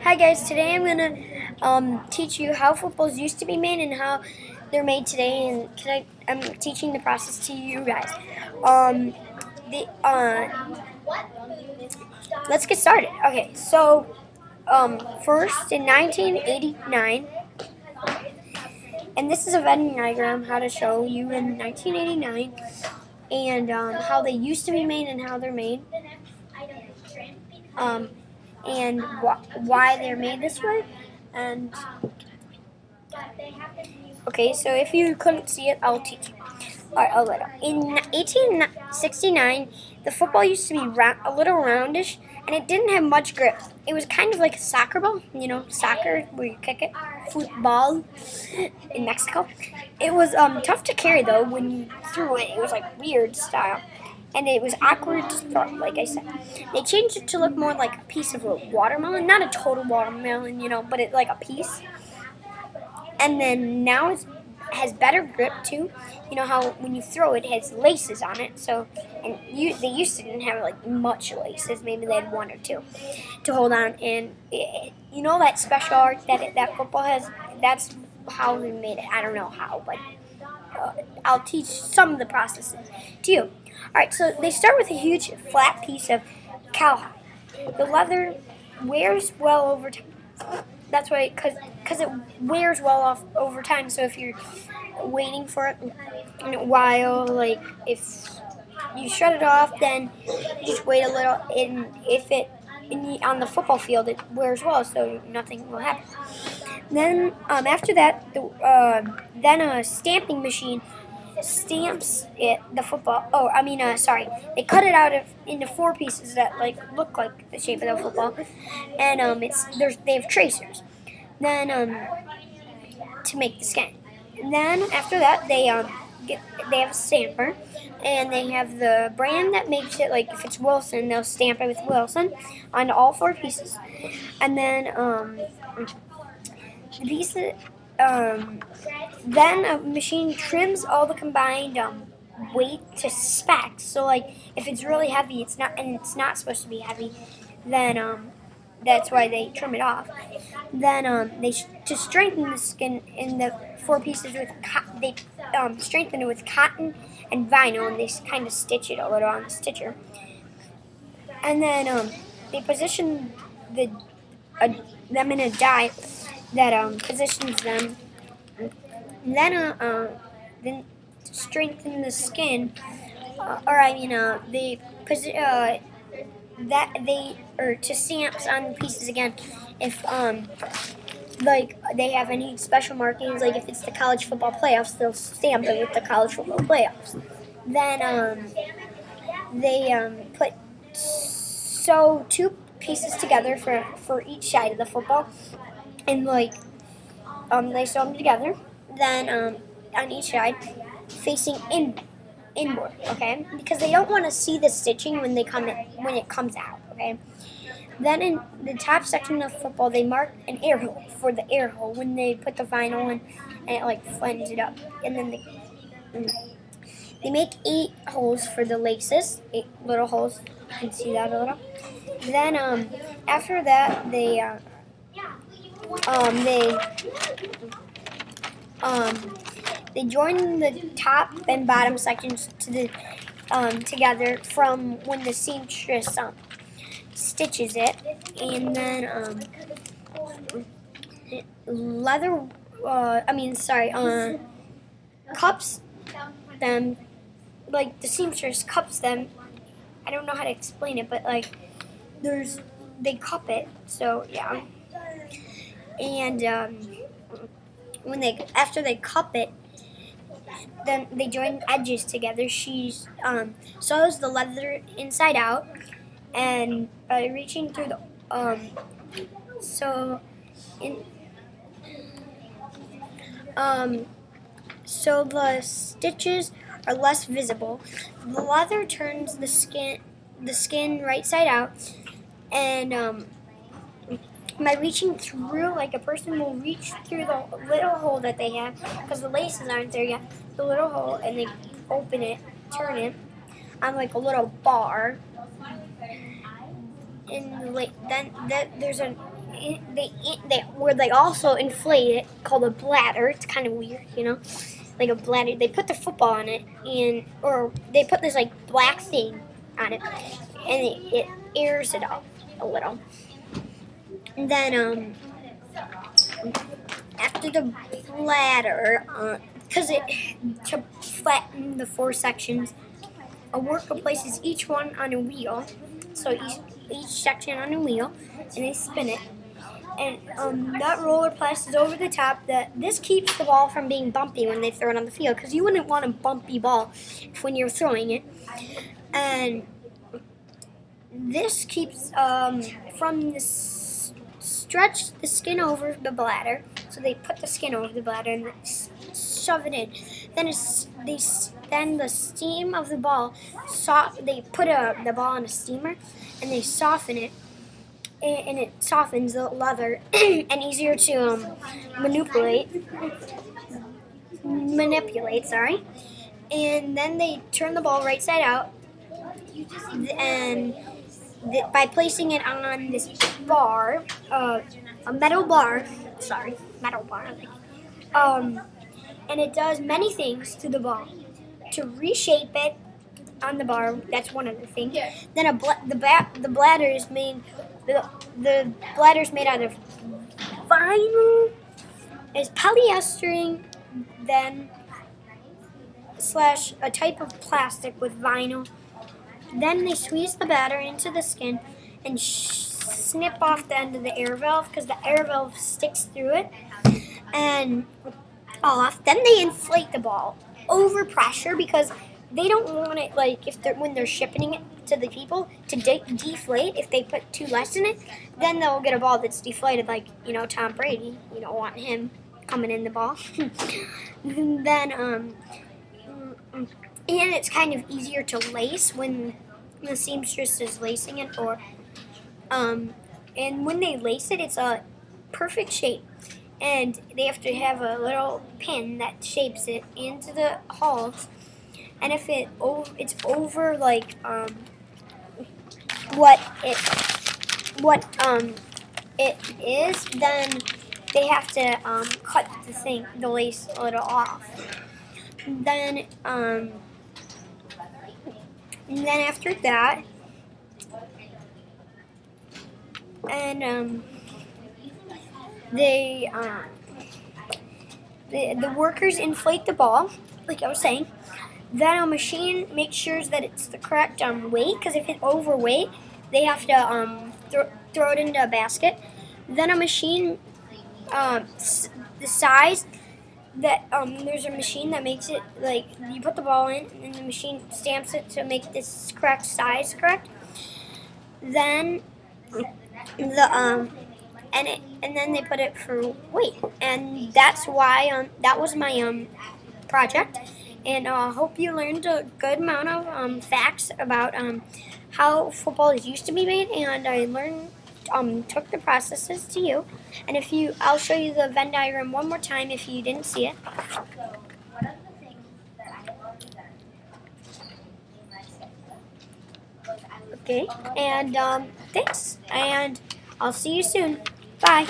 Hi guys, today I'm gonna teach you how footballs used to be made and how they're made today, and I'm teaching the process to you guys. Um, the Let's get started. Okay, so first in 1989, and this is a Venn diagram how to show you in 1989, and how they used to be made and how they're made. Um, and why they're made this way, and okay, so if you couldn't see it, I'll teach you. Alright, I'll let up. In 1869, the football used to be a little roundish, and it didn't have much grip. It was kind of like a soccer ball, soccer where you kick it, football in Mexico. It was tough to carry though when you threw it. It was like weird style, and it was awkward to throw. Like I said, they changed it to look more like a piece of a watermelon, not a total watermelon, but it like a piece. And then now it has better grip too. You know how when you throw it, it has laces on it. So, and they used to didn't have like much laces. Maybe they had one or two to hold on. And that special art that football has. That's how they made it. I don't know how, but I'll teach some of the processes to you. All right. So they start with a huge flat piece of cowhide. The leather wears well over time. That's why, because it wears well off over time. So if you're waiting for it in a while, like if you shut it off, then you just wait a little. And if on the football field, it wears well, so nothing will happen. Then after that, then a stamping machine stamps the football. Oh, I mean, sorry. They cut it out into four pieces that look like the shape of the football, and they have tracers. Then to make the skin. And then after that, they have a stamper, and they have the brand that makes it. Like if it's Wilson, they'll stamp it with Wilson on all four pieces, and then the pieces. Then a machine trims all the combined weight to specs. So like if it's really heavy, it's not supposed to be heavy, then that's why they trim it off. Then to strengthen the skin in the four pieces they strengthen it with cotton and vinyl, and they kind of stitch it a little on the stitcher. And then they position them in a die that positions them. And then to strengthen the skin, to stamps on pieces again. If they have any special markings, like if it's the college football playoffs, they'll stamp it with the college football playoffs. Then they sew two pieces together for each side of the football, and they sew them together. Then on each side, facing inward, okay? Because they don't want to see the stitching when it comes out, okay? Then in the top section of football, they mark an air hole for the air hole when they put the vinyl in, and it flens it up. And then they make 8 holes for the laces, 8 little holes. You can see that a little. Then after that, they join the top and bottom sections together from when the seamstress stitches it, and then cups them, like the seamstress cups them. I don't know how to explain it, but they cup it. So yeah, and after they cup it, then they join edges together. She sews the leather inside out, and reaching through the so the stitches are less visible. The leather turns the skin right side out, and by reaching through, like a person will reach through the little hole that they have, because the laces aren't there yet, the little hole, and they open it, turn it on like a little bar. Then there's they also inflate it, called a bladder. It's kind of weird, like a bladder. They put the football on it, or they put this like black thing on it, and it airs it up a little. And then after the bladder, to flatten the 4 sections, a worker places each one on a wheel. So each section on a wheel, and they spin it. And that roller passes over the top. This keeps the ball from being bumpy when they throw it on the field, because you wouldn't want a bumpy ball when you're throwing it. And this keeps from the stretch the skin over the bladder. So they put the skin over the bladder and shove it in. Then the steam of the ball, they put the ball in a steamer and they soften it. And it softens the leather and easier to manipulate. And then they turn the ball right side out, and by placing it on this bar, a metal bar. And it does many things to the ball to reshape it on the bar. That's one of the things. Then the bladder is made. The bladder's made out of vinyl, is polyester, then / a type of plastic with vinyl. Then they squeeze the batter into the skin and snip off the end of the air valve, because the air valve sticks through it and off. Then they inflate the ball over pressure, because they don't want it, like, when they're shipping it to the people, to deflate. If they put too less in it, then they'll get a ball that's deflated, like, Tom Brady. You don't want him coming in the ball. Then and it's kind of easier to lace when the seamstress is lacing it, and when they lace it, it's a perfect shape. And they have to have a little pin that shapes it into the holes. And if it's over like what it is, then they have to cut the lace a little off. Then after that, and the workers inflate the ball, like I was saying. Then a machine makes sure that it's the correct weight, because if it's overweight, they have to throw it into a basket. Then a machine, the size that there's a machine that makes it, like, you put the ball in and the machine stamps it to make this correct size correct. Then and then they put it for weight, and that's why that was my project. And I hope you learned a good amount of facts about how football used to be made, and I took the processes to you. And I'll show you the Venn diagram one more time if you didn't see it. Okay, and thanks, and I'll see you soon. Bye.